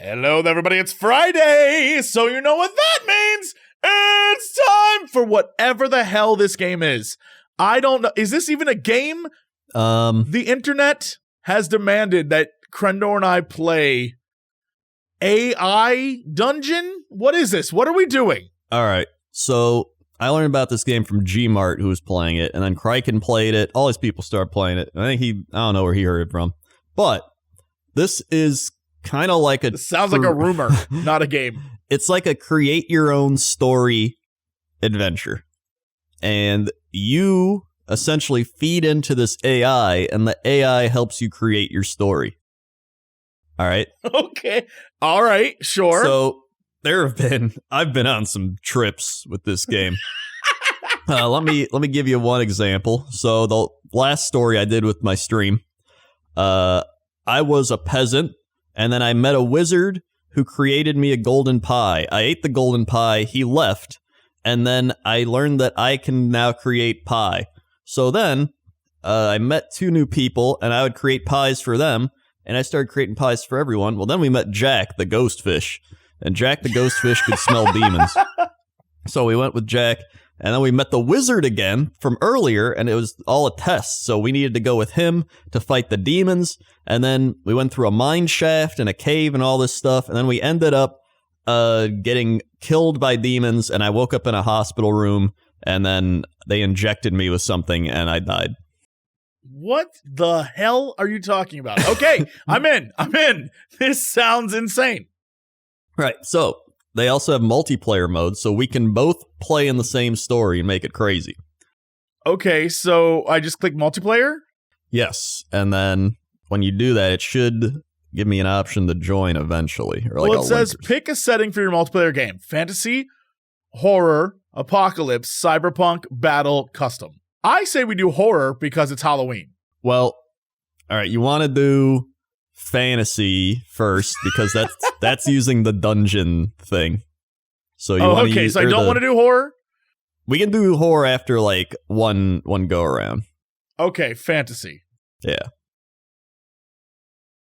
Hello, everybody. It's Friday, so you know what that means. It's time for whatever the hell this game is. I don't know. Is this even a game? The internet has demanded that Crendor and I play AI Dungeon? What is this? What are we doing? All right. So I learned about this game from Gmart, who was playing it, and then Kryken played it. All these people started playing it. I don't know where he heard it from. But this is kind of like This sounds like a rumor, not a game. It's like a create your own story adventure. And you essentially feed into this AI, and the AI helps you create your story. All right? Okay. All right. Sure. So I've been on some trips with this game. Let me give you one example. So the last story I did with my stream, I was a peasant, and then I met a wizard who created me a golden pie. I ate the golden pie, he left, and then I learned that I can now create pie. So then I met two new people, and I would create pies for them, and I started creating pies for everyone. Well, then we met Jack, the ghost fish, and Jack the ghost fish could smell demons. So we went with Jack, and then we met the wizard again from earlier, and it was all a test. So we needed to go with him to fight the demons, and then we went through a mine shaft and a cave and all this stuff, and then we ended up getting killed by demons, and I woke up in a hospital room, and then they injected me with something, and I died. What the hell are you talking about? Okay, I'm in. This sounds insane. Right, so they also have multiplayer mode, so we can both play in the same story and make it crazy. Okay, so I just click multiplayer? Yes, and then when you do that, it should give me an option to join eventually. Or Well, it says pick a setting for your multiplayer game. Fantasy, horror, apocalypse, cyberpunk, battle, custom. I say we do horror because it's Halloween. Well, all right, you want to do fantasy first because that's using the dungeon thing. So so I don't want to do horror? We can do horror after like one go around. Okay, fantasy. Yeah.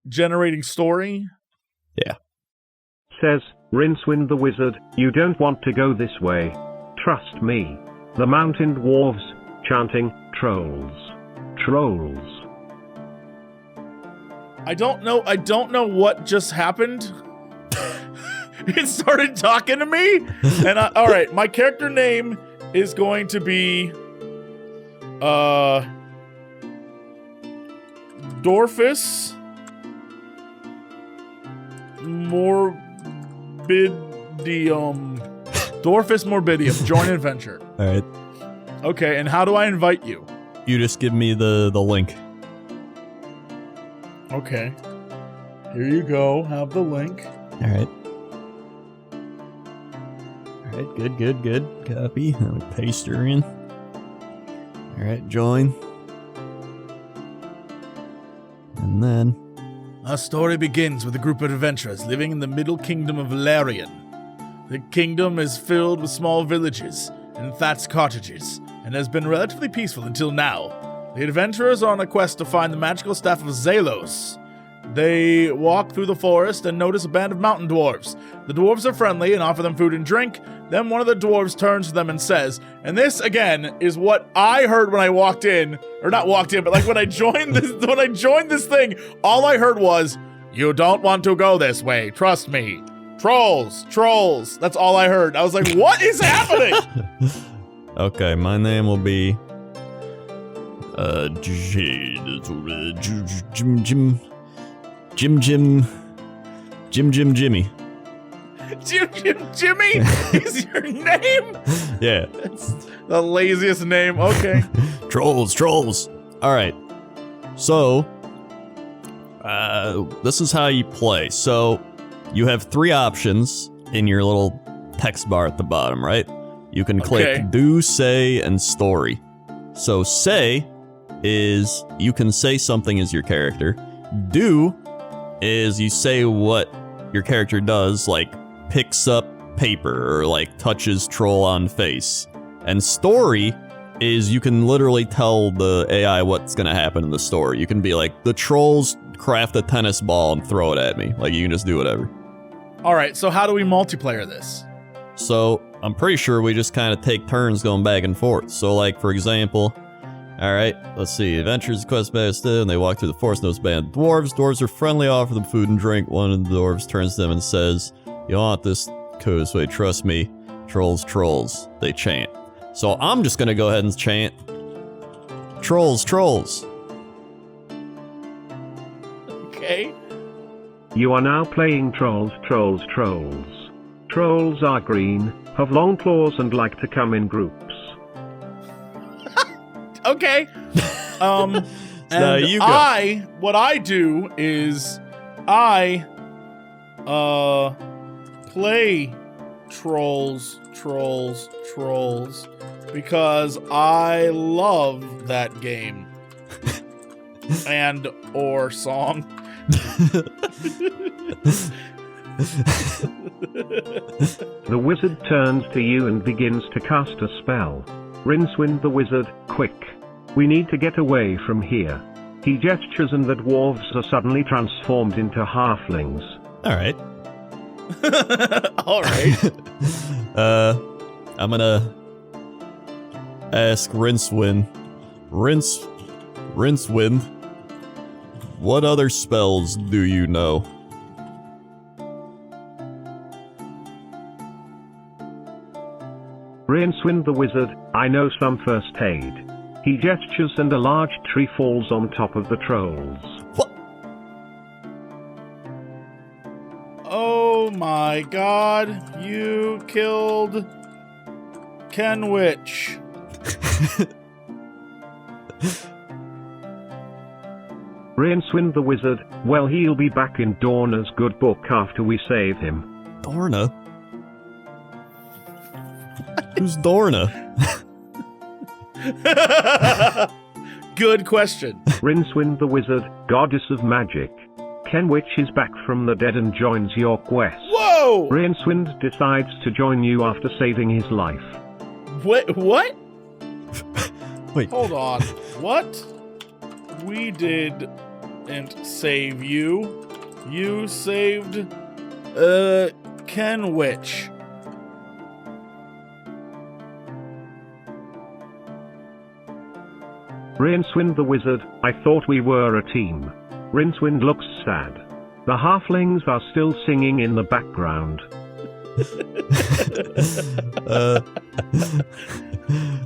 Generating story? Yeah. Says, Rincewind the wizard, you don't want to go this way. Trust me. The mountain dwarves, chanting, trolls. Trolls. I don't know what just happened. It started talking to me, and all right, my character name is going to be Dorfus Morbidium. Dorfus Morbidium. Join adventure. All right. Okay, and how do I invite you? You just give me the link. Okay. Here you go. Have the link. All right. All right. Good. Copy. Let me paste her in. All right. Join. And then Our story begins with a group of adventurers living in the middle kingdom of Valerian. The kingdom is filled with small villages and thatched cottages, and has been relatively peaceful until now. The adventurers are on a quest to find the magical staff of Zalos. They walk through the forest and notice a band of mountain dwarves. The dwarves are friendly and offer them food and drink. Then one of the dwarves turns to them and says, and this again is what I heard when I walked in, or not walked in, but like when I joined this thing, all I heard was, "You don't want to go this way, trust me. Trolls. That's all I heard. I was like, what is happening? okay, my name will be Jimmy. Jimmy is your name? Yeah. That's the laziest name. Okay. Trolls. All right. So, this is how you play. So, you have three options in your little text bar at the bottom, right? You can click do, say, and story. So, say is you can say something as your character. Do is you say what your character does, like picks up paper or like touches troll on face. And story is you can literally tell the AI what's gonna happen in the story. You can be like, the trolls craft a tennis ball and throw it at me. Like, you can just do whatever. All right, so how do we multiplayer this? So I'm pretty sure we just kind of take turns going back and forth. So like, for example, all right, let's see. Adventures quest based, and they walk through the forest. Knows band of dwarves. Dwarves are friendly, offer them food and drink. One of the dwarves turns to them and says, "You want this code this way? Trust me." Trolls, trolls. They chant. So I'm just gonna go ahead and chant, "Trolls, trolls." Okay. You are now playing Trolls, Trolls, Trolls. Trolls are green, have long claws and like to come in groups. Okay. And Now you go. what I do is I play Trolls, Trolls, Trolls because I love that game. And or song. The wizard turns to you and begins to cast a spell. Rincewind the wizard, quick. We need to get away from here. He gestures and the dwarves are suddenly transformed into halflings. All right. All right. I'm gonna ask Rincewind, what other spells do you know? Rincewind the wizard, I know some first aid. He gestures and a large tree falls on top of the trolls. What? Oh my god, you killed Kenwich. Rincewind the wizard, well he'll be back in Dorna's good book after we save him. Dorna? Who's Dorna? Good question. Rincewind the wizard, goddess of magic. Kenwich is back from the dead and joins your quest. Whoa! Rincewind decides to join you after saving his life. What? Wait. Hold on. What? We didn't save you. You saved, Kenwich. Rincewind the wizard, I thought we were a team. Rincewind looks sad. The halflings are still singing in the background.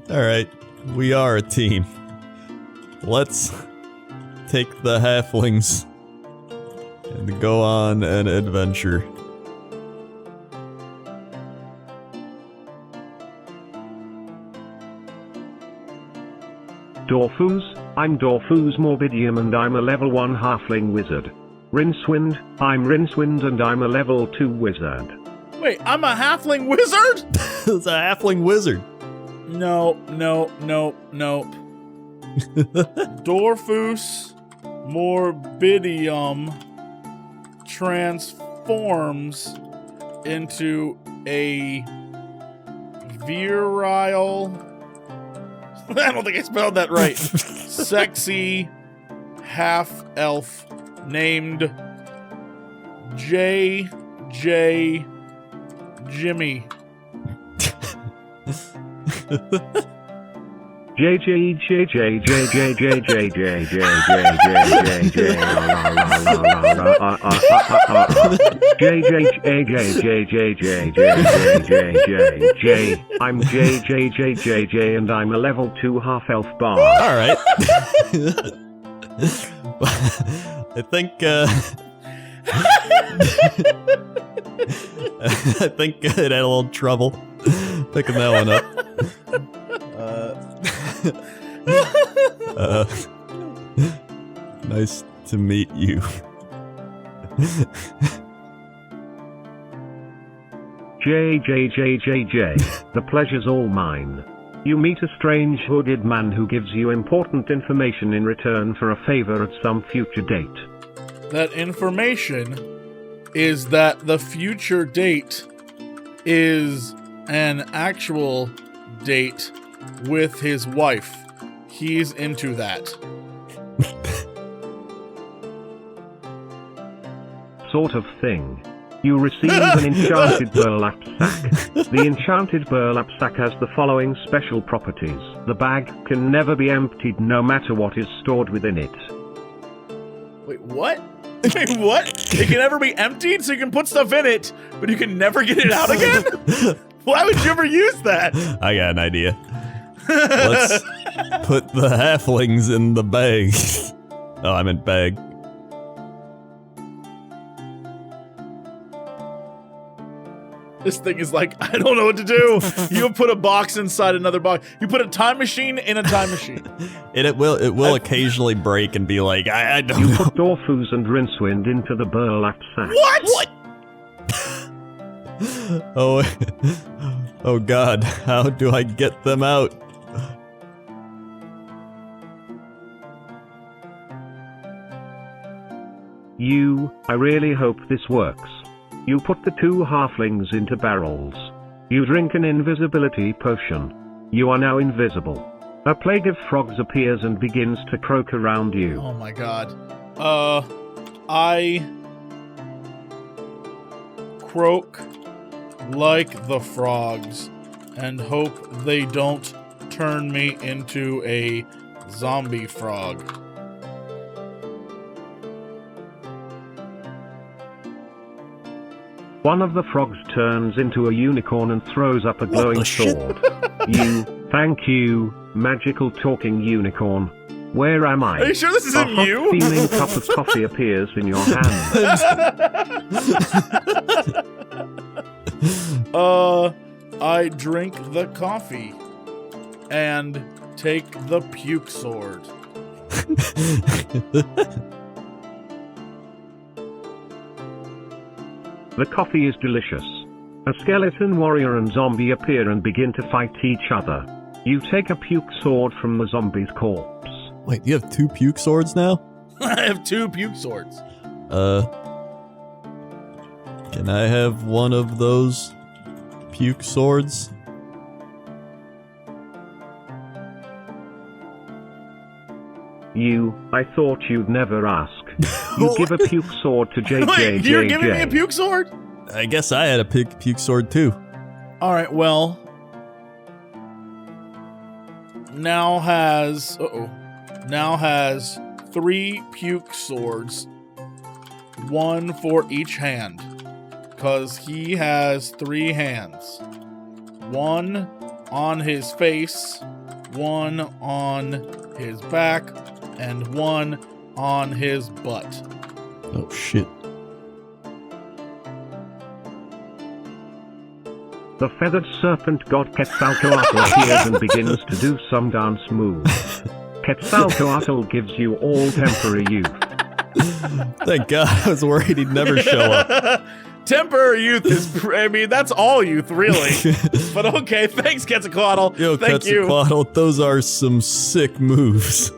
Alright, we are a team. Let's take the halflings and go on an adventure. Dorfus, I'm Dorfus Morbidium and I'm a level 1 halfling wizard. Rincewind, I'm Rincewind and I'm a level 2 wizard. Wait, I'm a halfling wizard? It's a halfling wizard. No. Dorfus Morbidium transforms into a virile... I don't think I spelled that right. Sexy half-elf named J. Jimmy. I'm JJJJJ and I'm a level 2 half-elf bard. Alright. I think it had a little trouble picking that one up. Nice to meet you. JJJJJ, the pleasure's all mine. You meet a strange hooded man who gives you important information in return for a favor at some future date. That information is that the future date is an actual date with his wife. He's into that. Sort of thing. You receive an enchanted burlap sack. The enchanted burlap sack has the following special properties. The bag can never be emptied no matter what is stored within it. Wait, what? Wait, what? It can never be emptied, so you can put stuff in it, but you can never get it out again? Why would you ever use that? I got an idea. Let's put the halflings in the bag. Oh, I meant bag. This thing is like, I don't know what to do. You put a box inside another box. You put a time machine in a time machine. It will occasionally break and be like, I don't know. You put Dorfus and Rincewind into the burlap sack. What? Oh God, how do I get them out? I really hope this works. You put the 2 halflings into barrels. You drink an invisibility potion. You are now invisible. A plague of frogs appears and begins to croak around you. Oh my god. I croak like the frogs and hope they don't turn me into a zombie frog. One of the frogs turns into a unicorn and throws up a glowing sword. Thank you, magical talking unicorn. Where am I? Are you sure this isn't a hot you? steaming cup of coffee appears in your hand. I drink the coffee and take the puke sword. The coffee is delicious. A skeleton warrior and zombie appear and begin to fight each other. You take a puke sword from the zombie's corpse. Wait, you have 2 puke swords now? I have 2 puke swords. Can I have one of those puke swords? I thought you'd never ask. You give a puke sword to JJ. Wait, you're giving me a puke sword? I guess I had a puke sword too. Alright, well. Now has 3 puke swords. 1 for each hand. Because he has 3 hands. 1 on his face, 1 on his back, and 1 on his butt. Oh shit. The feathered serpent god Quetzalcoatl appears and begins to do some dance moves. Quetzalcoatl gives you all temporary youth. Thank God, I was worried he'd never show up. Temporary youth is, that's all youth, really. But okay, thanks, Quetzalcoatl. Yo, Thank you. Quetzalcoatl, those are some sick moves.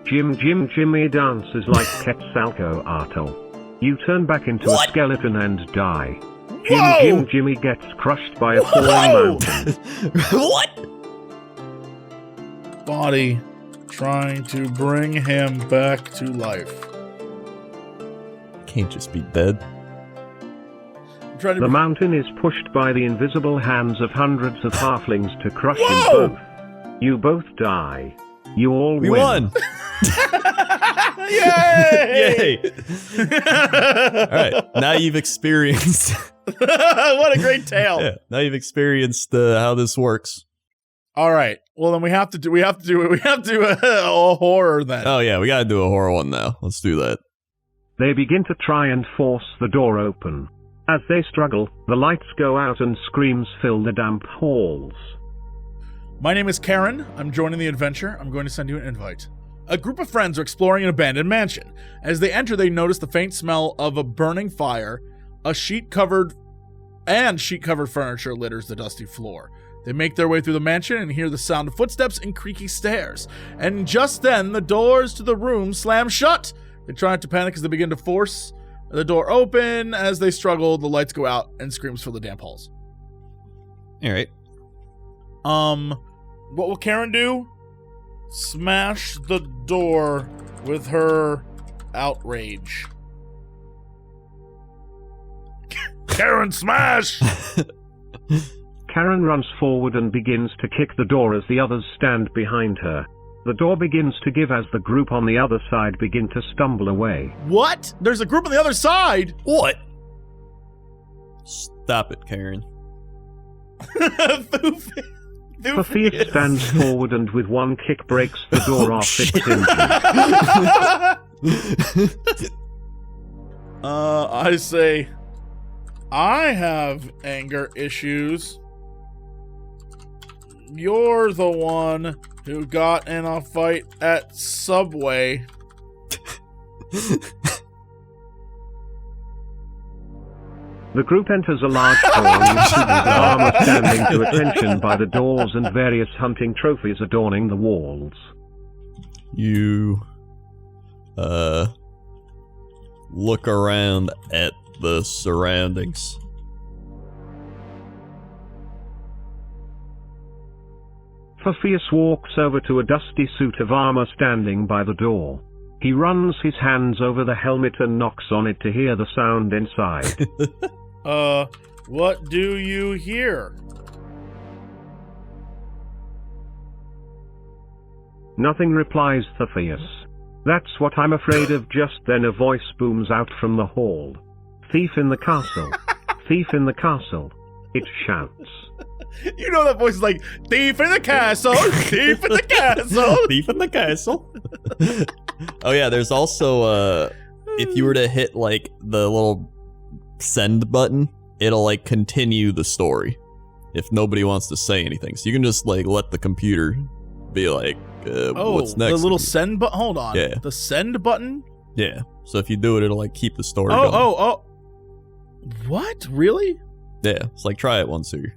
Jimmy dances like Quetzalcoatl. You turn back into a skeleton and die. Jimmy gets crushed by a falling mountain. What? Body trying to bring him back to life. Can't just be dead. The mountain is pushed by the invisible hands of hundreds of halflings to crush you both. You both die. You all We win. won! Yay! Yay! Alright, now you've experienced... What a great tale. Yeah, now you've experienced how this works. All right. Well, then we have to do a horror then. Oh yeah, we gotta do a horror one now. Let's do that. They begin to try and force the door open. As they struggle, the lights go out and screams fill the damp halls. My name is Karen. I'm joining the adventure. I'm going to send you an invite. A group of friends are exploring an abandoned mansion. As they enter, they notice the faint smell of a burning fire. A sheet-covered furniture litters the dusty floor. They make their way through the mansion and hear the sound of footsteps and creaky stairs. And just then, the doors to the room slam shut. They try not to panic as they begin to force the door open. As they struggle, the lights go out and screams fill the damp halls. Alright. What will Karen do? smash the door with her outrage. Karen, smash! Karen runs forward and begins to kick the door as the others stand behind her. The door begins to give as the group on the other side begin to stumble away. What? There's a group on the other side? What? Stop it, Karen. Sophia stands forward and with one kick breaks the door off its hinges. I say, I have anger issues. You're the one who got in a fight at Subway. The group enters a large hall with suits of armor standing to attention by the doors and various hunting trophies adorning the walls. You, look around at the surroundings. Phoebus walks over to a dusty suit of armor standing by the door. He runs his hands over the helmet and knocks on it to hear the sound inside. What do you hear? Nothing, replies Theseus. That's what I'm afraid of. Just then a voice booms out from the hall. Thief in the castle. Thief in the castle. It shouts. You know that voice is like, thief in the castle, thief in the castle. Thief in the castle. Oh yeah, there's also, if you were to hit, like, the little send button, it'll, like, continue the story if nobody wants to say anything. So you can just, like, let the computer be like, what's next? The little send button? Hold on. Yeah. The send button? Yeah. So if you do it, it'll, like, keep the story going. Oh. What? Really? Yeah. It's like, try it once here.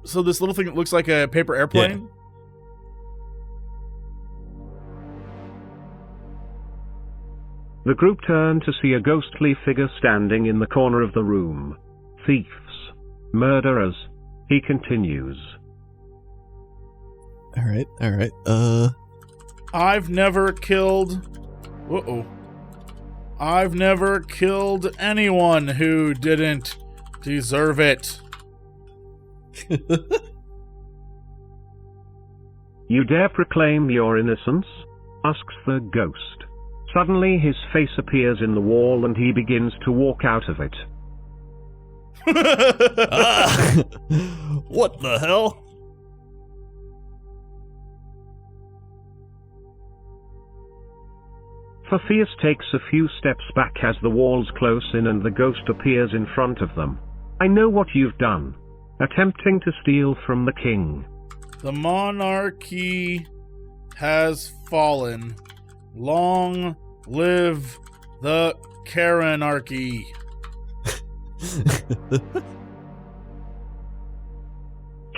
So this little thing that looks like a paper airplane? Yeah. The group turn to see a ghostly figure standing in the corner of the room. Thieves. Murderers. He continues. Alright. I've never killed... Uh-oh. I've never killed anyone who didn't deserve it. You dare proclaim your innocence? Asks the ghost. Suddenly his face appears in the wall and he begins to walk out of it. What the hell? Phoebus takes a few steps back as the walls close in and the ghost appears in front of them. I know what you've done. Attempting to steal from the king. The monarchy has fallen. Long live the Karenarchy.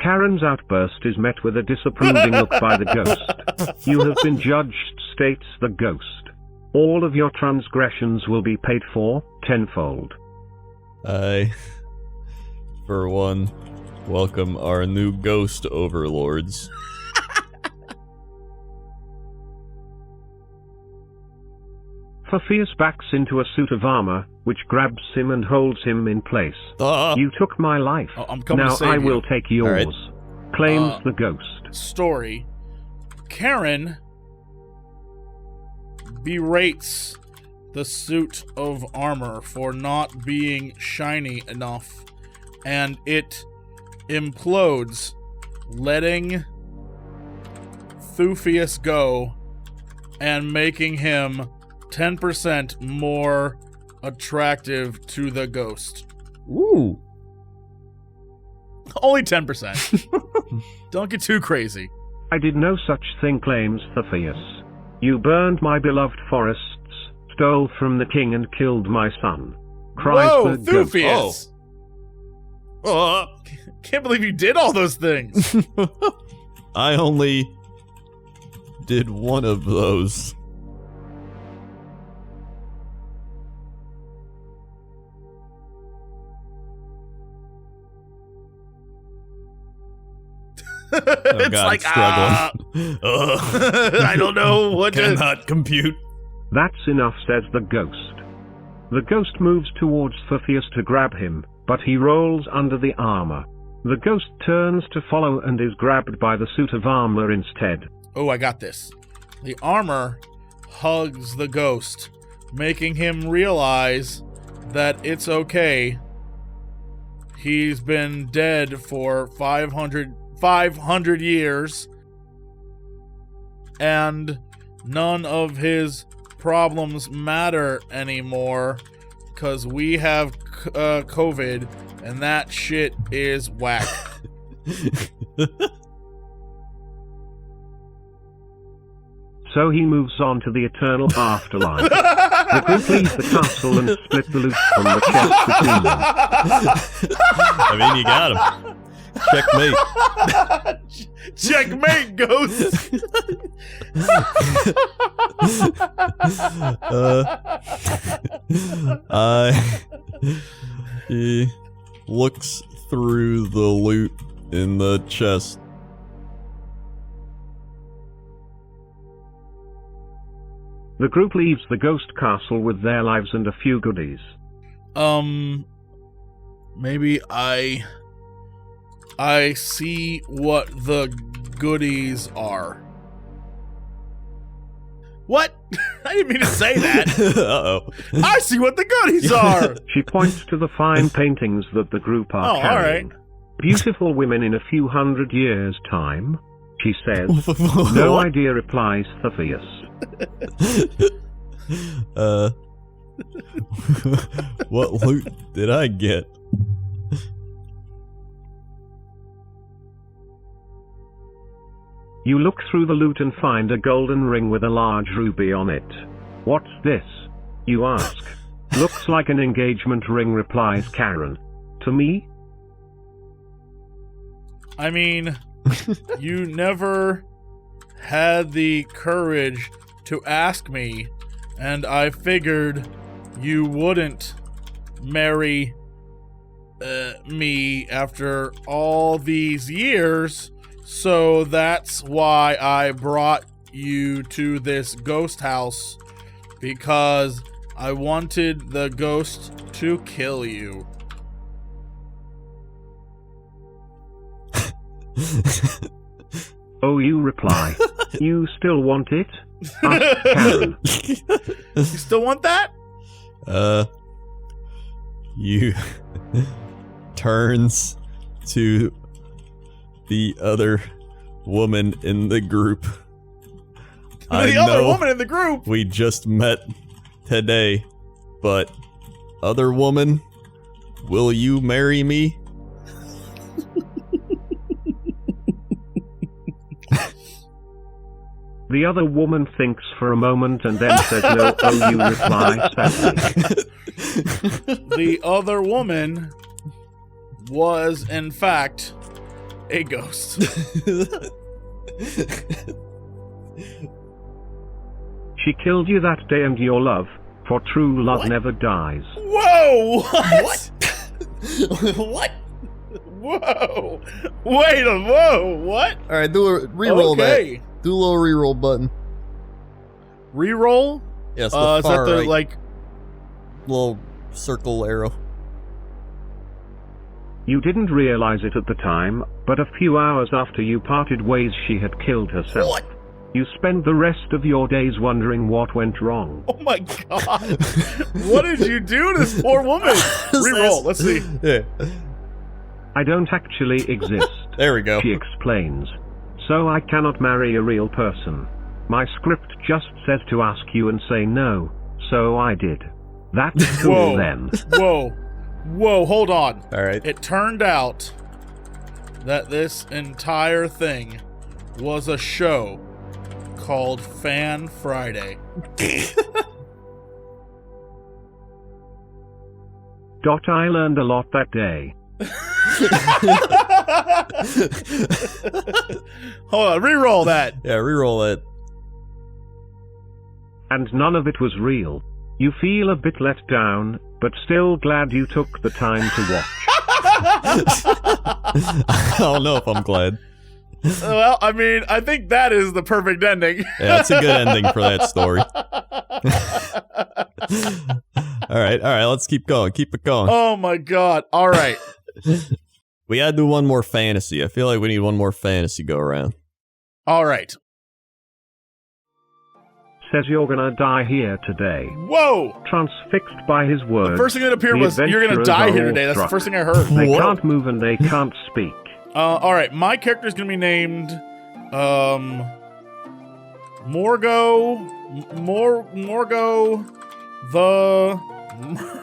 Karen's outburst is met with a disapproving look by the ghost. You have been judged, states the ghost. All of your transgressions will be paid for tenfold. I, for one, welcome our new ghost overlords. Phoebus backs into a suit of armor, which grabs him and holds him in place. You took my life. Oh, I'm coming now to save I you. will take yours. Right. Claims the ghost. Story. Karen berates the suit of armor for not being shiny enough, and it implodes, letting Thufius go and making him 10% more attractive to the ghost. Ooh. Only 10%. Don't get too crazy. I did no such thing, claims Theseus. You burned my beloved forests, stole from the king and killed my son. Cries Whoa, the ghost. Thufius! Can't believe you did all those things. I only did one of those. It's God, like, struggling. I don't know what to... Cannot compute. That's enough, says the ghost. The ghost moves towards Theseus to grab him, but he rolls under the armor. The ghost turns to follow and is grabbed by the suit of armor instead. Oh, I got this. The armor hugs the ghost, making him realize that it's okay. He's been dead for 500 years, and none of his problems matter anymore because we have COVID, and that shit is whack. So he moves on to the eternal afterlife. The group leaves the castle and split the loot from the chest between them. I mean, you got him. Checkmate. Checkmate, ghost. He looks through the loot in the chest. The group leaves the ghost castle with their lives and a few goodies. Maybe I see what the goodies are. What? I didn't mean to say that. Uh-oh. I see what the goodies are. She points to the fine paintings that the group are carrying. All right. Beautiful women in a few 100 years' time, she says. No idea, replies Theseus. What loot did I get? You look through the loot and find a golden ring with a large ruby on it. What's this? You ask. Looks like an engagement ring, replies Karen. To me? I mean, you never had the courage to ask me, and I figured you wouldn't marry me after all these years, so that's why I brought you to this ghost house, because I wanted the ghost to kill you. Oh, you reply. You still want it? Ask Karen. You still want that? You turns to the other woman in the group. The other woman in the group? We just met today, but other woman, will you marry me? The other woman thinks for a moment and then says no. Oh, you reply sadly. The other woman was, in fact, a ghost. She killed you that day and your love, for true love never dies. Whoa! What? What? Whoa! Wait a whoa! What? All right, do a reroll Okay. that. Do a little reroll button. Reroll? Yes, the Is that far the right like? little circle arrow. You didn't realize it at the time, but a few hours after you parted ways she had killed herself. What? You spend the rest of your days wondering what went wrong. Oh my god! What did you do to this poor woman? Reroll. Let's see. Yeah. I don't actually exist, There we go. she explains. So I cannot marry a real person. My script just says to ask you and say no, so I did. That's cool Whoa. then. Whoa! Hold on. All right. It turned out that this entire thing was a show called Fan Friday. I learned a lot that day. Hold on, reroll that. Yeah, reroll it. And none of it was real. You feel a bit let down, but still glad you took the time to watch. I don't know if I'm glad. Well, I mean, I think that is the perfect ending. Yeah, that's a good ending for that story. All right, let's keep going. Keep it going. Oh my god. All right. We gotta do one more fantasy. I feel like we need one more fantasy go around. All right. Says you're gonna die here today. Whoa! Transfixed by his words. The first thing that appeared the was, you're gonna adventurers die are here all today. That's the struck. first thing I heard. They What? can't move and they can't speak. All right, my character is gonna be named, Morgo the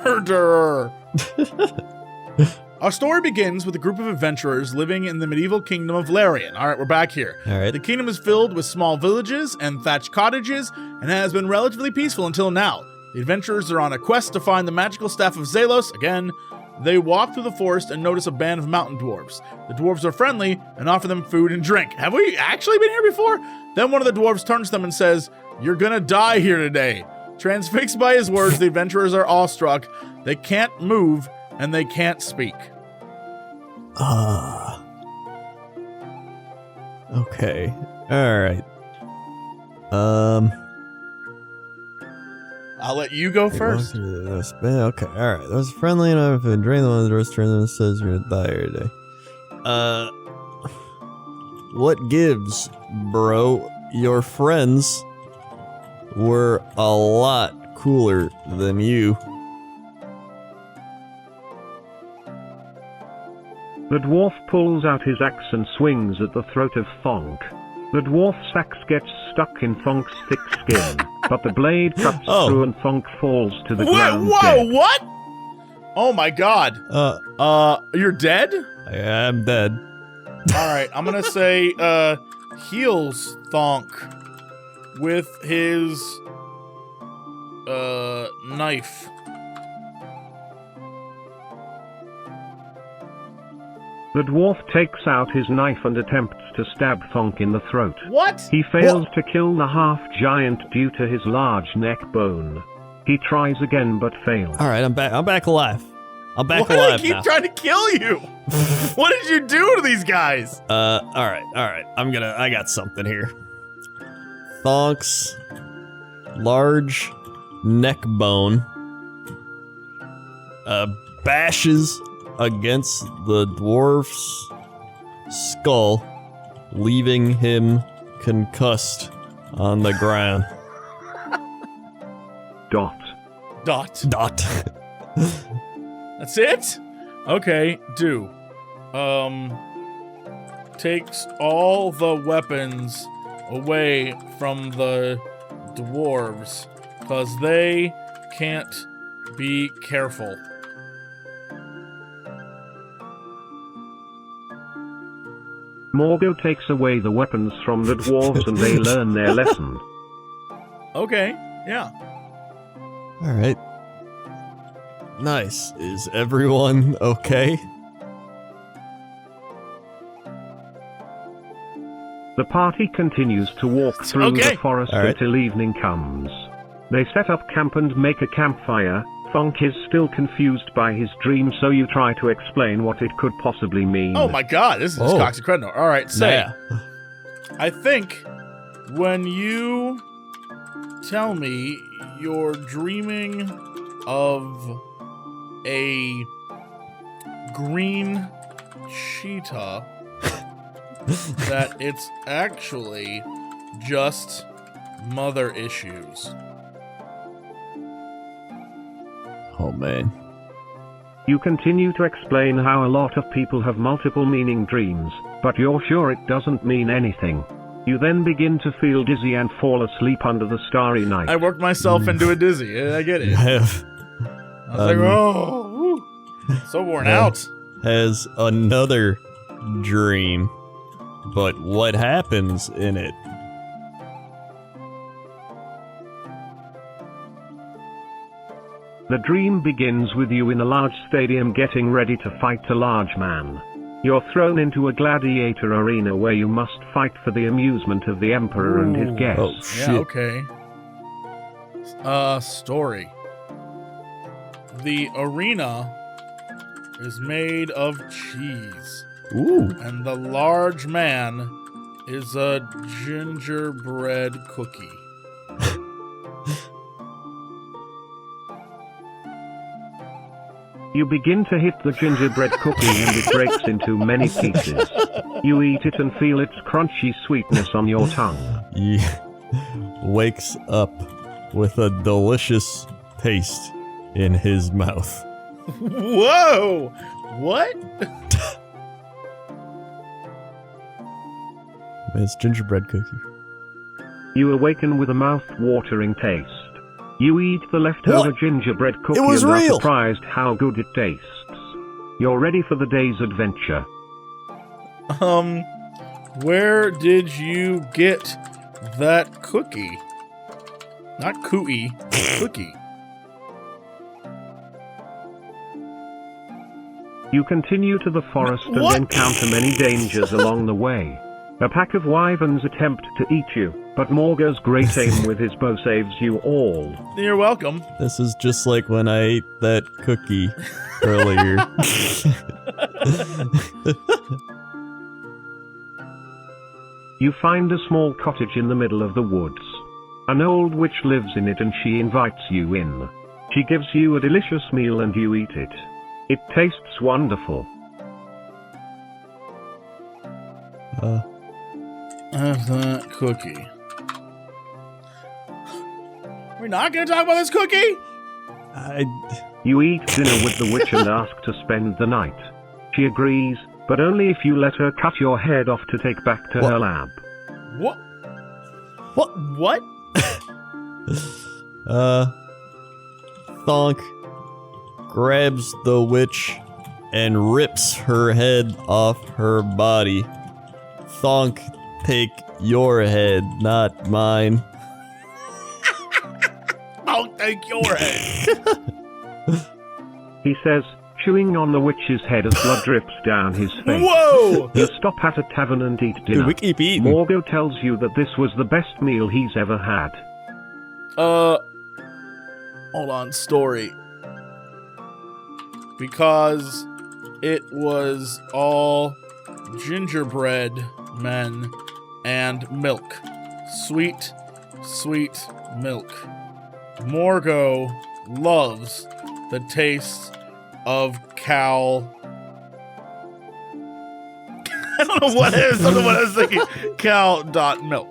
Murderer. Our story begins with a group of adventurers living in the medieval kingdom of Larian. All right, we're back here. All right. The kingdom is filled with small villages and thatched cottages and has been relatively peaceful until now. The adventurers are on a quest to find the magical staff of Zalos. Again, they walk through the forest and notice a band of mountain dwarves. The dwarves are friendly and offer them food and drink. Have we actually been here before? Then one of the dwarves turns to them and says, "You're gonna die here today." Transfixed by his words, the adventurers are awestruck. They can't move and they can't speak. Okay. All right. I'll let you go first. Okay, all right. There's friendly enough and drain the one of the doors, turn them and says you're gonna die here today. What gives, bro? Your friends were a lot cooler than you. The dwarf pulls out his axe and swings at the throat of Thonk. The dwarf's axe gets stuck in Thonk's thick skin, but the blade cuts through and Thonk falls to the ground Whoa, dead. what? Oh my god. You're dead? I'm dead. Alright, I'm gonna say, heals Thonk with his, knife. The dwarf takes out his knife and attempts to stab Thonk in the throat. What? He fails to kill the half-giant due to his large neck bone. He tries again but fails. All right, I'm back. I'm back alive. I'm back Why do alive they keep now. trying to kill you? What did you do to these guys? All right. I got something here. Thonk's large neck bone bashes against the dwarf's skull, leaving him concussed on the ground. Dot. That's it? Okay, do. Takes all the weapons away from the dwarves, cause they can't be careful. Morgo takes away the weapons from the dwarves and they learn their lesson. Okay, yeah. All right. Nice. Is everyone okay? The party continues to walk through the forest All right. until evening comes. They set up camp and make a campfire. Thonk is still confused by his dream, so you try to explain what it could possibly mean. Oh my god, this is Oh. Cox and Crendor. Alright, say. Yeah. I think when you tell me you're dreaming of a green cheetah, that it's actually just mother issues. Oh man. You continue to explain how a lot of people have multiple meaning dreams, but you're sure it doesn't mean anything. You then begin to feel dizzy and fall asleep under the starry night. I worked myself into a dizzy. I get it. I was like, oh, whew. So worn out. Has another dream, but what happens in it? The dream begins with you in a large stadium getting ready to fight a large man. You're thrown into a gladiator arena where you must fight for the amusement of the emperor and his guests. Oh shit. Yeah, okay. Story. The arena is made of cheese, Ooh. and the large man is a gingerbread cookie? You begin to hit the gingerbread cookie and it breaks into many pieces. You eat it and feel its crunchy sweetness on your tongue. He wakes up with a delicious taste in his mouth. Whoa! What? It's gingerbread cookie. You awaken with a mouth-watering taste. You eat the leftover gingerbread cookie was and are real. surprised how good it tastes. You're ready for the day's adventure. Where did you get that cookie? Not cookie, cookie. You continue to the forest and What? encounter many dangers along the way. A pack of wyverns attempt to eat you, but Morgo's great aim with his bow saves you all. You're welcome. This is just like when I ate that cookie earlier. You find a small cottage in the middle of the woods. An old witch lives in it and she invites you in. She gives you a delicious meal and you eat it. It tastes wonderful. That cookie. We're not gonna talk about this cookie? You eat dinner with the witch and ask to spend the night. She agrees, but only if you let her cut your head off to take back to her lab. What? What? Thonk grabs the witch and rips her head off her body. Thonk, take your head, not mine. I'll take your head. He says, chewing on the witch's head as blood drips down his face. Whoa! You stop at a tavern and eat dinner. Dude, we keep eating. Morgo tells you that this was the best meal he's ever had. Hold on, story. Because it was all gingerbread men and milk. Sweet, sweet milk. Morgo loves the taste of cow. I don't know what it is. I don't know what I was thinking. Cow.milk.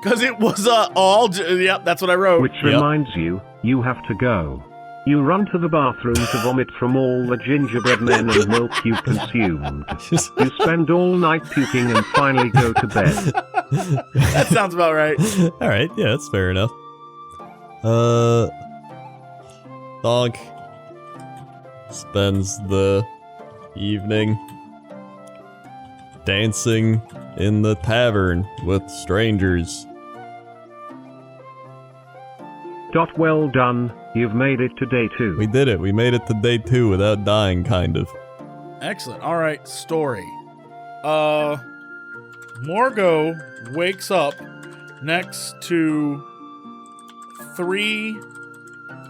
Because it was yep, that's what I wrote. Which reminds you, you have to go. You run to the bathroom to vomit from all the gingerbread men and milk you consumed. You spend all night puking and finally go to bed. That sounds about right. Alright, yeah, that's fair enough. Thonk spends the evening dancing in the tavern with strangers. Well done, you've made it to day 2. We did it. We made it to day 2 without dying, kind of. Excellent. All right, story. Morgo wakes up next to 3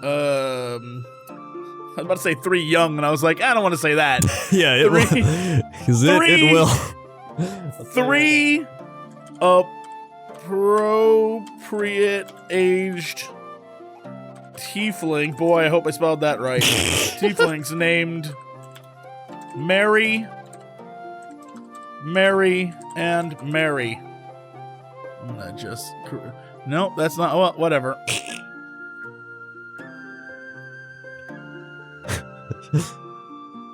I was about to say 3 young, and I was like, I don't want to say that. Yeah, it will. 'Cause it will. 3 appropriate aged tiefling. Boy, I hope I spelled that right. Tieflings named Mary, and Mary. I'm gonna just... Nope, that's not... Well, whatever.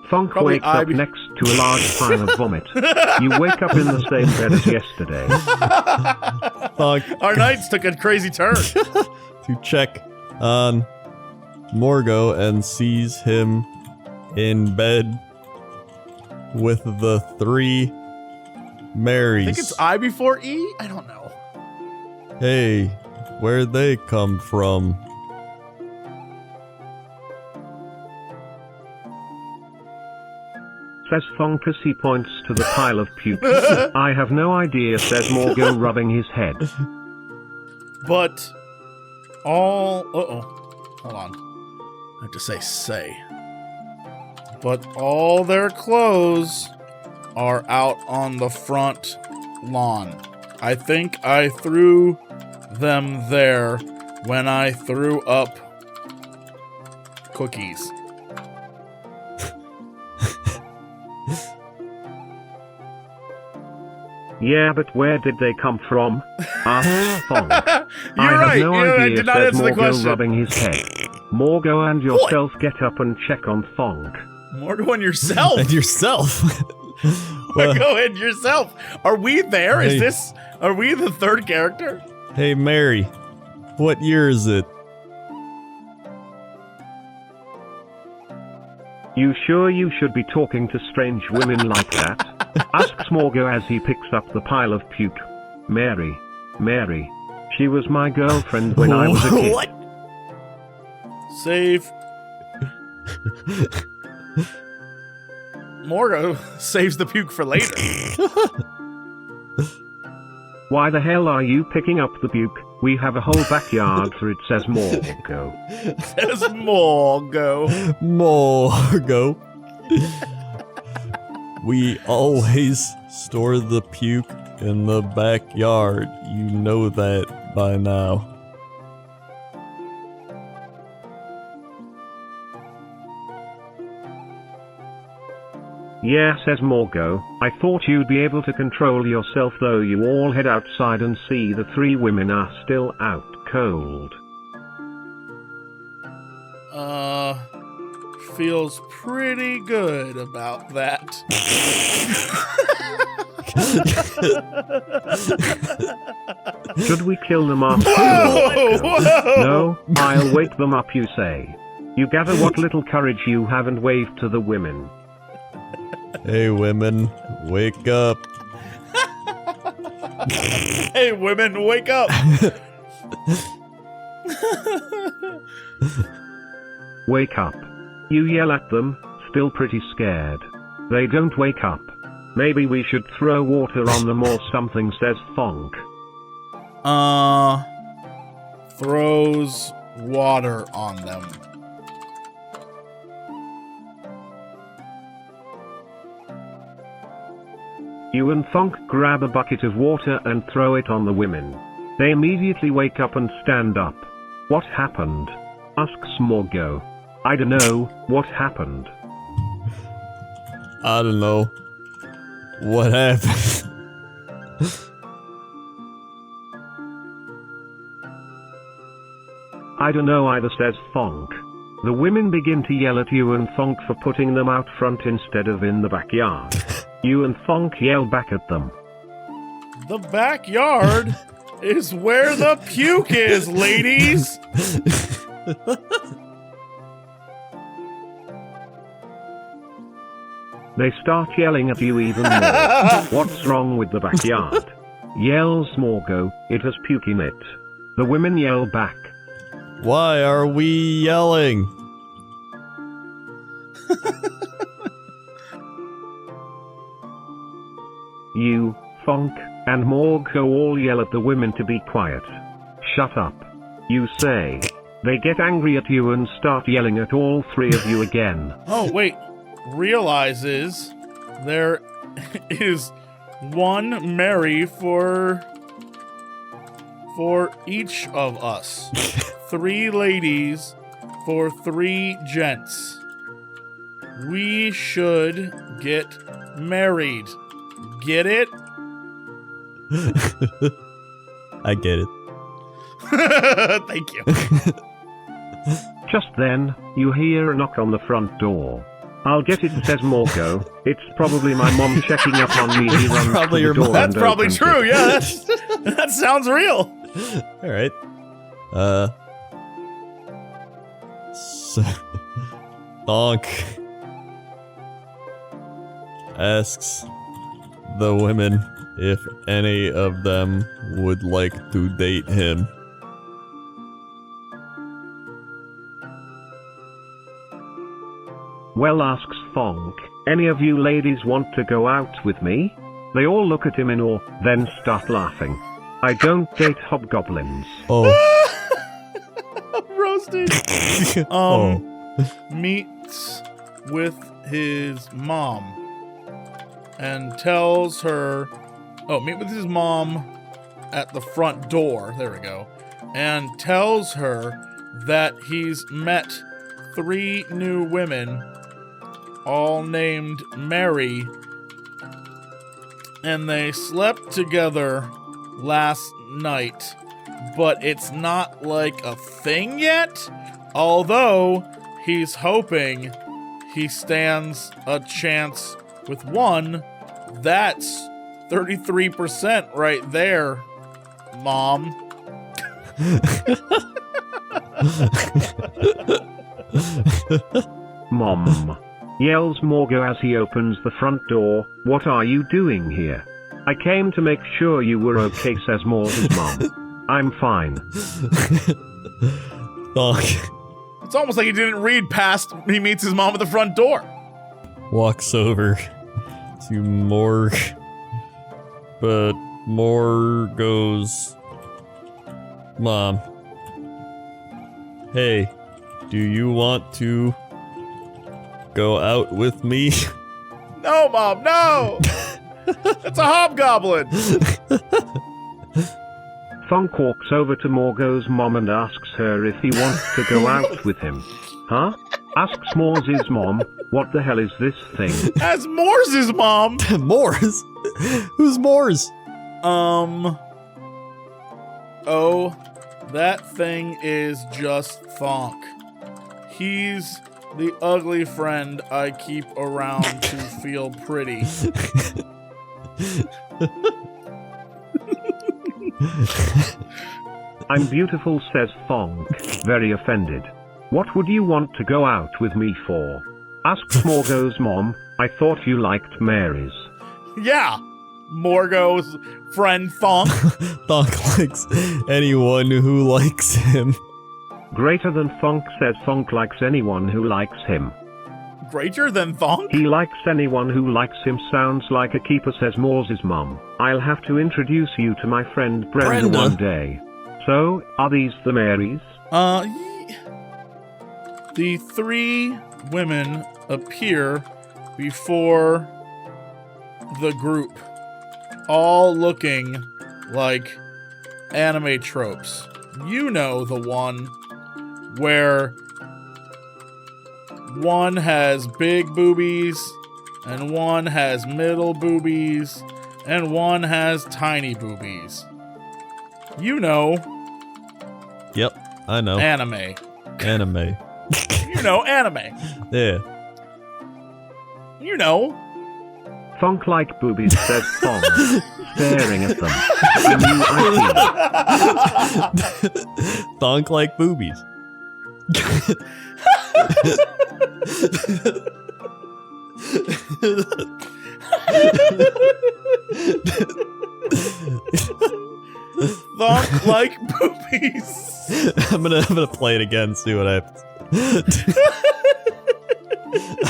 Thonk Probably wakes up next to a large pile of vomit. You wake up in the same bed as yesterday. Thonk Our nights took a crazy turn. to check on Morgo and sees him in bed with the 3 Marys. I think it's I before E? I don't know. Hey, where'd they come from? Says Thonk as he points to the pile of puke. I have no idea, says Morgo, rubbing his head. But all... Uh-oh. Hold on. I have to say. But all their clothes are out on the front lawn. I think I threw them there when I threw up cookies. Yeah, but where did they come from? Asked Fong. You're right. I have no I idea, did not says answer the Morgo, question. rubbing his head. Morgo and yourself get up and check on Fong. Morgo and yourself. And yourself. Go ahead yourself. Are we there? Hey. Are we the third character? Hey, Mary. What year is it? You sure you should be talking to strange women like that? Asks Morgo as he picks up the pile of puke. Mary. She was my girlfriend when I was a kid. What? Save. Morgo saves the puke for later. Why the hell are you picking up the puke? We have a whole backyard for it, says Morgo. Says Morgo. Morgo. We always store the puke in the backyard. You know that by now. Yeah, says Morgo. I thought you'd be able to control yourself, though. You all head outside and see the three women are still out cold. Feels pretty good about that. Should we kill them after? Whoa! No, I'll wake them up, you say. You gather what little courage you have and wave to the women. Hey, women, wake up. Hey, women, wake up! Wake up. You yell at them, still pretty scared. They don't wake up. Maybe we should throw water on them or something, says Fonk. Throws water on them. You and Fonk grab a bucket of water and throw it on the women. They immediately wake up and stand up. What happened? Asks Morgo. I don't know, what happened? I don't know. What happened? I don't know either, says Fonk. The women begin to yell at you and Fonk for putting them out front instead of in the backyard. You and Fonk yell back at them. The backyard is where the puke is, ladies! They start yelling at you even more. What's wrong with the backyard? Yells Morgo, it has puke in it. The women yell back. Why are we yelling? You, Fonk, and Morgo all yell at the women to be quiet. Shut up. You say. They get angry at you and start yelling at all three of you again. Oh, wait. Realizes there is one Mary for each of us. 3 ladies for 3 gents. We should get married. Get it? I get it. Thank you. Just then, you hear a knock on the front door. I'll get it, says Morgo. It's probably my mom checking up on me. He runs Probably to your the door mom. That's and probably opens true. it. Yeah, that sounds real. All right. So, Donk asks the women if any of them would like to date him. Well, asks Fonk, any of you ladies want to go out with me? They all look at him in awe, then start laughing. I don't date hobgoblins. Oh. Roasted. Oh. Meets with his mom. and tells her, meet with his mom at the front door. There we go. And tells her that he's met 3 new women, all named Mary, and they slept together last night, but it's not like a thing yet, although he's hoping he stands a chance with one. That's 33% right there, Mom. Mom. Yells Morgo as he opens the front door. What are you doing here? I came to make sure you were okay, says Morgo's mom. I'm fine. Thonk It's almost like he didn't read past he meets his mom at the front door. walks over to Morg, but Morg goes, Mom, hey, do you want to go out with me? No, Mom, no! That's a hobgoblin! Thonk walks over to Morgo's mom and asks her if he wants to go out with him. Huh? Asks Mor's mom, what the hell is this thing? That's Morse's mom! Moors? Who's Moors? Oh, that thing is just Thonk. He's the ugly friend I keep around to feel pretty. I'm beautiful, says Thonk, very offended. What would you want to go out with me for? Asks Morgo's mom, I thought you liked Mary's. Yeah, Morgo's friend Thonk. Thonk likes anyone who likes him. Greater than Thonk, says Thonk likes anyone who likes him. Greater than Thonk? He likes anyone who likes him, sounds like a keeper, says Mor's mom. I'll have to introduce you to my friend Brenda one day. So, are these the Marys? The 3 women appear before the group, all looking like anime tropes. You know the one where one has big boobies, and one has middle boobies, and one has tiny boobies. You know. Yep, I know. Anime. Anime. You know, anime. Yeah. You know. Thonk like boobies, says Thonk, staring at them. I knew I'd seen it. Thonk like boobies. Thonk like boobies. I'm gonna play it again, see what happens.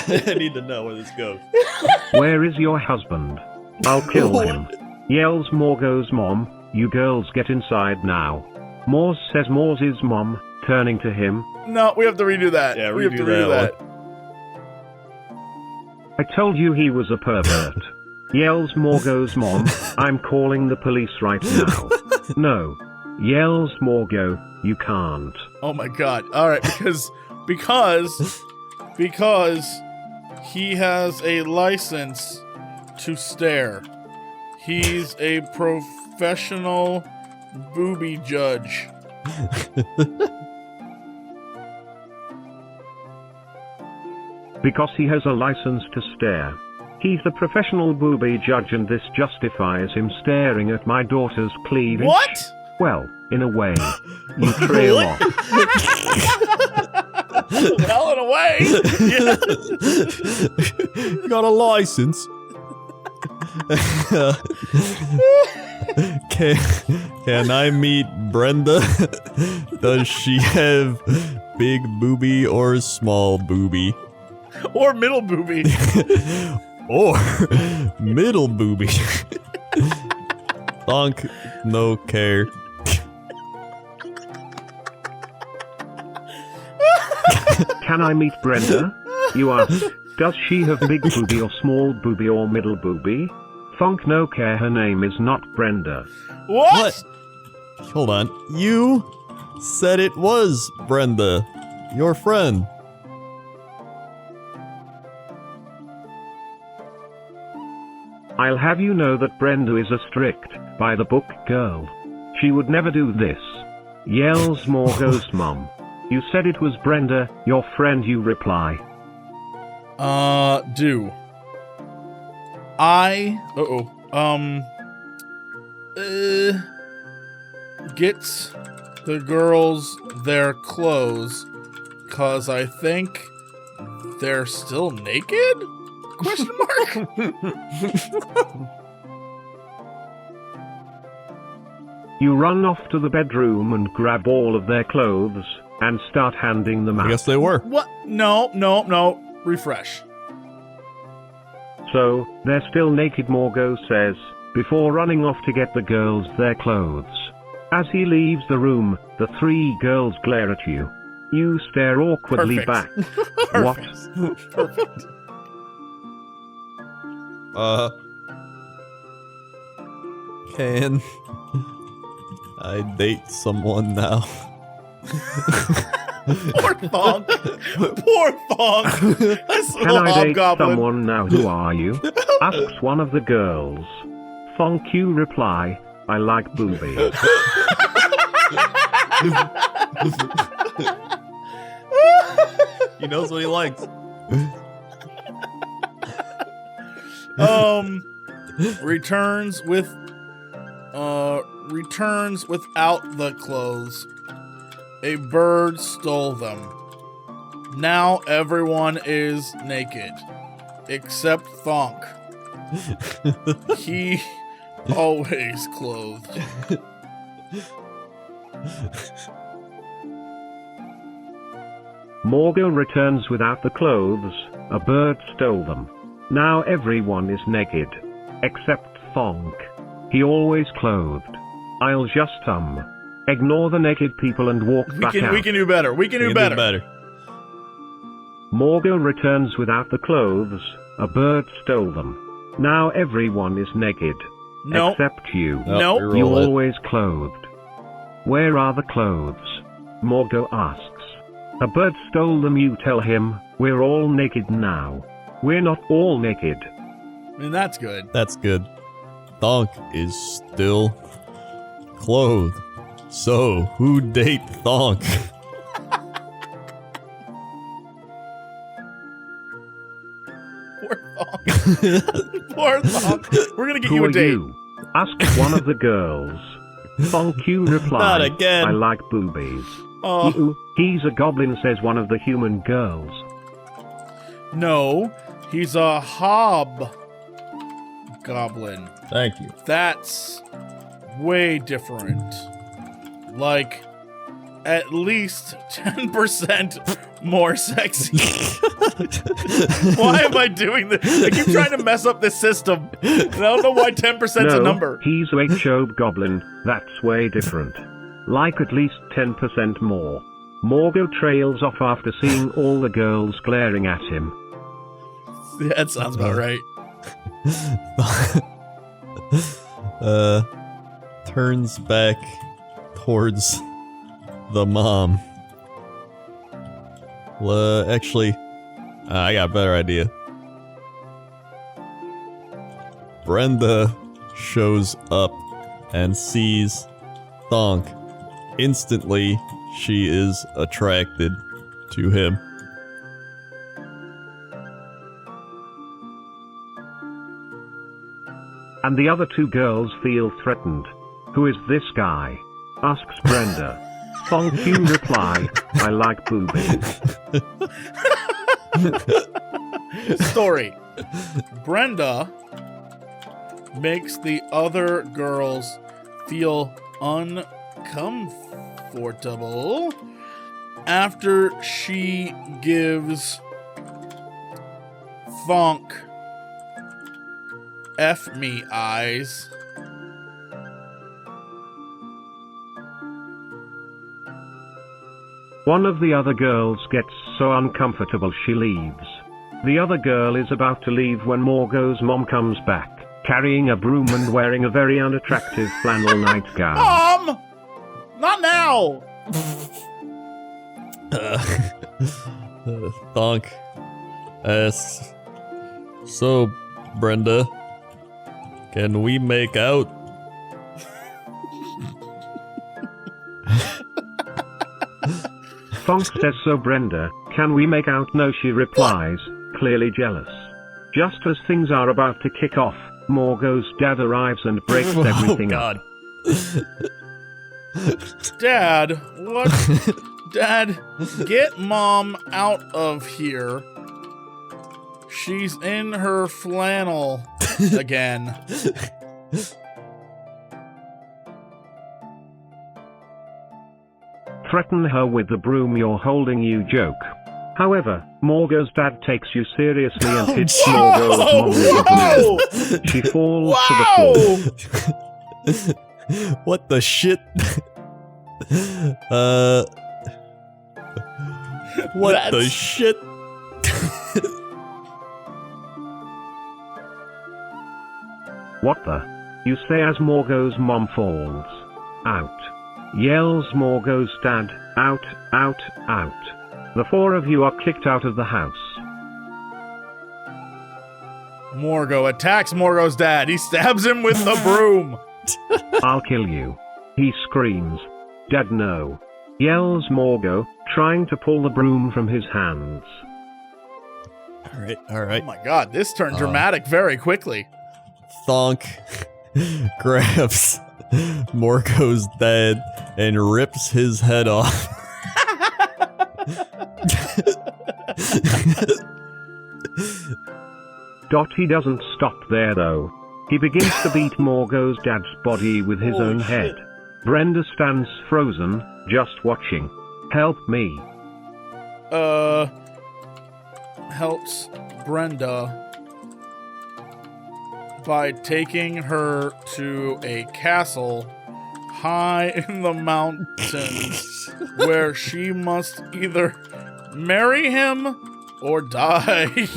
I need to know where this goes. Where is your husband? I'll kill him. Yells Morgo's mom, you girls get inside now. Morse, says Mor's mom, turning to him. No, we have to redo that. Yeah, we have to redo redo that that. I told you he was a pervert. Yells Morgo's mom, I'm calling the police right now. No. Yells Morgo, you can't. Oh my god. Alright, because he has a license to stare. He's a professional booby judge. Because he has a license to stare. He's a professional booby judge, and this justifies him staring at my daughter's cleavage. What? Well, in a way. You trail off. Well, in a way. Yeah. Got a license. Can I meet Brenda? Does she have big booby or small booby? Or middle booby. Or middle booby. Thonk, no care. Can I meet Brenda? You ask. Does she have big booby or small booby or middle booby? Thonk no care, her name is not Brenda. What? Hold on. You said it was Brenda, your friend. I'll have you know that Brenda is a strict, by-the-book girl. She would never do this. Yells Morgo's mom. You said it was Brenda, your friend, you reply. Do. Get the girls their clothes, 'cause I think they're still naked? Question mark? You run off to the bedroom and grab all of their clothes, and start handing them I out. guess they were. What? No. Refresh. So, they're still naked, Morgo says, before running off to get the girls their clothes. As he leaves the room, the three girls glare at you. You stare awkwardly back. What? Perfect. Can I date someone now? Poor Thonk. Poor Thonk. This Can little I date hobgoblin. someone now? Who are you? Asks one of the girls. Thonk you reply, I like boobies. He knows what he likes. Returns without the clothes. A bird stole them. Now everyone is naked. Except Thonk. He always clothed. Morgo returns without the clothes. A bird stole them. Now everyone is naked. Except Thonk. He always clothed. I'll just ignore the naked people and walk back out. We can do better. We can do better. Morgo returns without the clothes. A bird stole them. Now everyone is naked. Nope. Except you. Nope. You always clothed. Where are the clothes? Morgo asks. A bird stole them, you tell him. We're all naked now. We're not all naked. I mean, that's good. That's good. Thonk is still clothed. So, who date Thonk? Poor Thonk. Poor Thonk. We're gonna get Who you a are date. you? Asks one of the girls. Thonk you reply. Not again. I like boobies. Oh, He's a goblin, says one of the human girls. no. He's a hobgoblin. Thank you. That's way different. Like, at least 10% more sexy. Why am I doing this? I keep trying to mess up this system. And I don't know why 10%'s a number. He's a goblin. That's way different. Like at least 10% more. Morgo trails off after seeing all the girls glaring at him. Yeah, that sounds about right. Turns back towards the mom. Actually, I got a better idea. Brenda shows up and sees Thonk. Instantly, she is attracted to him. And the other two girls feel threatened. Who is this guy? Asks Brenda. Thonk you reply, I like boobies. Story. Brenda makes the other girls feel uncomfortable after she gives Thonk F me eyes. One of the other girls gets so uncomfortable she leaves. The other girl is about to leave when Morgo's mom comes back, carrying a broom and wearing a very unattractive flannel nightgown. Mom! Not now! Thonk asks, "So, Brenda, can we make out?" Thonk says, "So Brenda, can we make out?" No, she replies, clearly jealous. Just as things are about to kick off, Morgo's dad arrives and breaks everything up. Dad, what? Dad, get Mom out of here. She's in her flannel again. Threaten her with the broom you're holding, you joke. However, Morgo's dad takes you seriously and hits Morgo's mom with the broom. She falls to the floor. What the shit? What the shit? What the? You say as Morgo's mom falls. Out. Yells Morgo's dad, out, out, out. The four of you are kicked out of the house. Morgo attacks Morgo's dad. He stabs him with the broom. I'll kill you. He screams. Dad, no. Yells Morgo, trying to pull the broom from his hands. All Oh right. my god, this turned dramatic very quickly. Thonk grabs Morgo's dad and rips his head off. He doesn't stop there though. He begins to beat Morgo's dad's body with his own head. Brenda stands frozen, just watching. Help me. Helps Brenda by taking her to a castle high in the mountains where she must either marry him or die.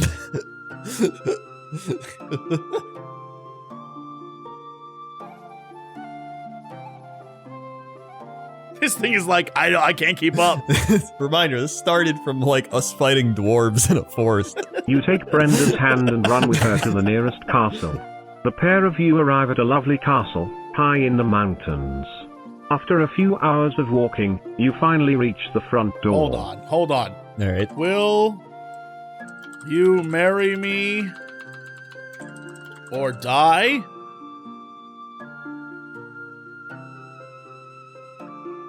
This thing is like, I can't keep up. Reminder, this started from like us fighting dwarves in a forest. You take Brenda's hand and run with her to the nearest castle. The pair of you arrive at a lovely castle, high in the mountains. After a few hours of walking, you finally reach the front door. Hold on. All right. Will you marry me or die?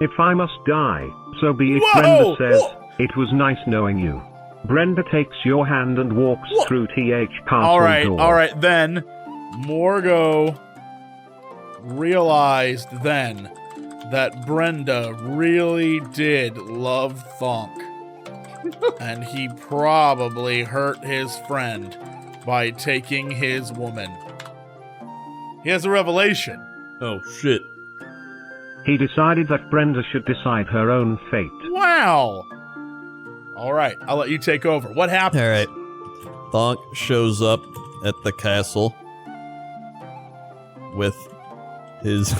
If I must die, so be it. Whoa! Brenda says, Whoa! It was nice knowing you. Brenda takes your hand and walks through TH castle door. All right, then. Morgo realized then that Brenda really did love Thonk. And he probably hurt his friend by taking his woman. He has a revelation. Oh shit. He decided that Brenda should decide her own fate. Wow. All right, I'll let you take over. What happened? All right. Thonk shows up at the castle with his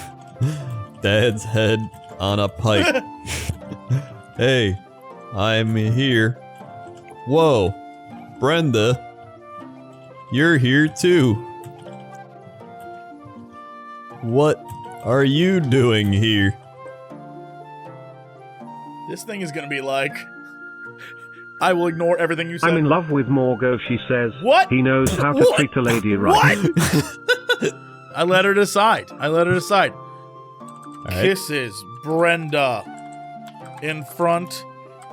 dad's head on a pike. Hey, I'm here. Whoa, Brenda, you're here too. What are you doing here? This thing is going to be like, I will ignore everything you said. I'm in love with Morgo, she says. What? He knows how to treat a lady right. What? I let her decide. All right. Kisses Brenda in front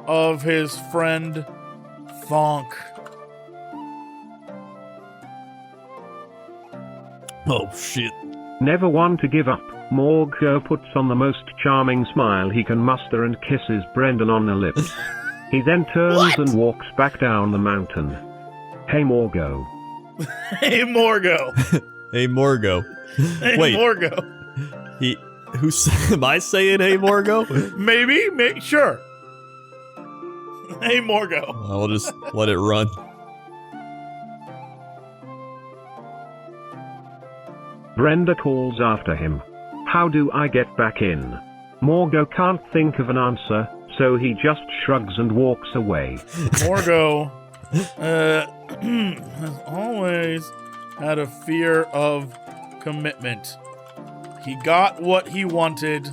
of his friend Thonk. Oh shit. Never one to give up, Morgo puts on the most charming smile he can muster and kisses Brendan on the lips. He then turns and walks back down the mountain. Hey Morgo. Hey, Morgo. Hey Morgo. Hey, Wait. Morgo. Am I saying hey Morgo? Maybe, sure. Hey, Morgo. I'll just let it run. Brenda calls after him. How do I get back in? Morgo can't think of an answer, so he just shrugs and walks away. Morgo has always had a fear of commitment. He got what he wanted,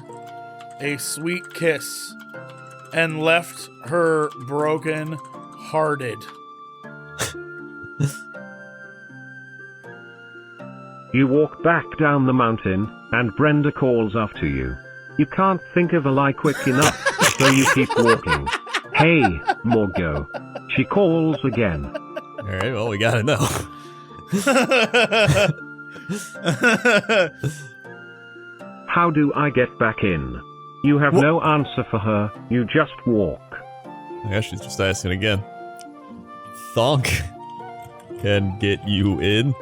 a sweet kiss, and left her broken-hearted. You walk back down the mountain, and Brenda calls after you. You can't think of a lie quick enough, so you keep walking. Hey, Morgo. She calls again. Alright, well, we gotta know. How do I get back in? You have no answer for her, you just walk. I guess she's just asking again. Thonk can get you in.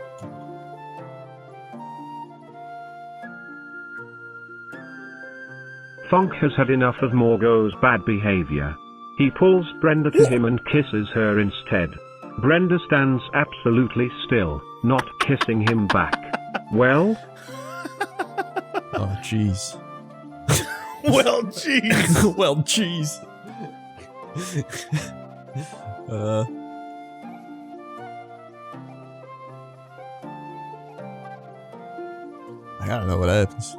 Thonk has had enough of Morgo's bad behavior. He pulls Brenda to him and kisses her instead. Brenda stands absolutely still, not kissing him back. Well? Oh, jeez. Well, jeez. Well, jeez. I gotta know what happens.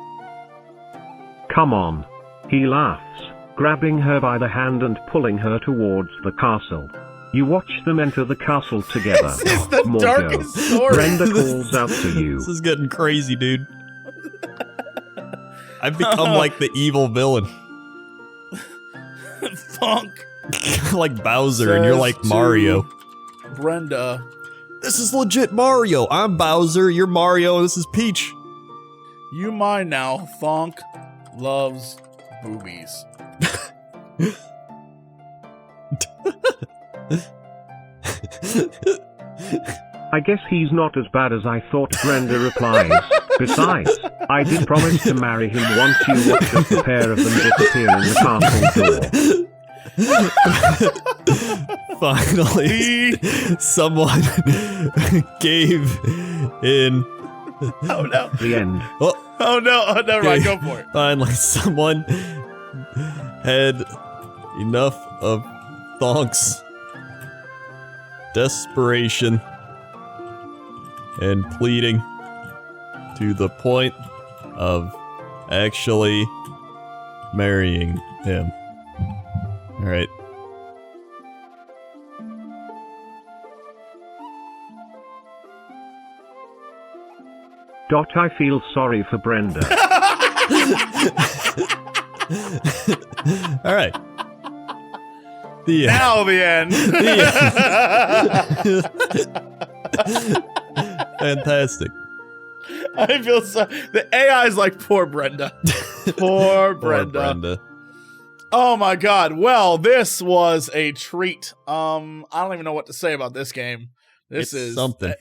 Come on. He laughs, grabbing her by the hand and pulling her towards the castle. You watch them enter the castle together. This is the Morgo. darkest story. Brenda calls out to you. This is getting crazy, dude. I've become like the evil villain. Thonk Like Bowser, and you're like says Mario. to Brenda, This is legit Mario. I'm Bowser, you're Mario, and this is Peach. you mine now. Thonk loves boobies. I guess he's not as bad as I thought, Brenda replies. Besides, I did promise to marry him once you watch as the pair of them disappear in the castle door. Finally, someone gave in. Oh no. The end. Oh, Oh no. Oh, never mind. Go for it. finally, someone had enough of Thonk's desperation and pleading to the point of actually marrying him. Alright. I feel sorry for Brenda. Alright. The end. Now the end. The end. Fantastic. I feel so. The AI is like, poor Brenda. Poor Brenda. Poor Brenda. Oh my god. Well, this was a treat. I don't even know what to say about this game. This It's is something.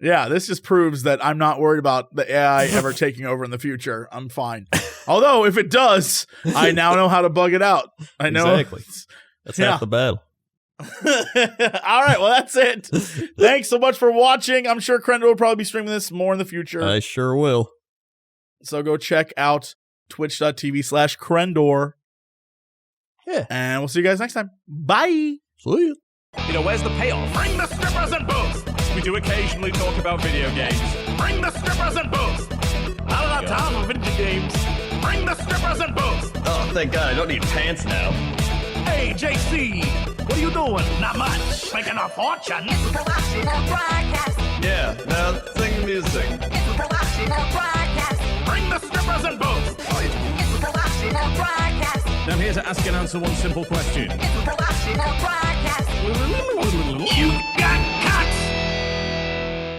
Yeah, this just proves that I'm not worried about the AI ever taking over in the future. I'm fine. Although, if it does, I now know how to bug it out. I know. Exactly. That's half the battle. All right, well, that's it. Thanks so much for watching. I'm sure Crendor will probably be streaming this more in the future. I sure will. So go check out twitch.tv/Crendor. Yeah. And we'll see you guys next time. Bye. See ya. You know, where's the payoff? Bring the strippers and booze! We do occasionally talk about video games. Bring the strippers and booze! Not enough time for video games. Bring the strippers and booze! Oh, thank God, I don't need pants now. Hey, JC, what are you doing? Not much. Making a fortune. It's a promotional broadcast. Yeah, now sing music. It's a promotional broadcast. Bring the strippers and booze! It's a promotional broadcast. I'm here to ask and answer one simple question. It's a promotional broadcast. You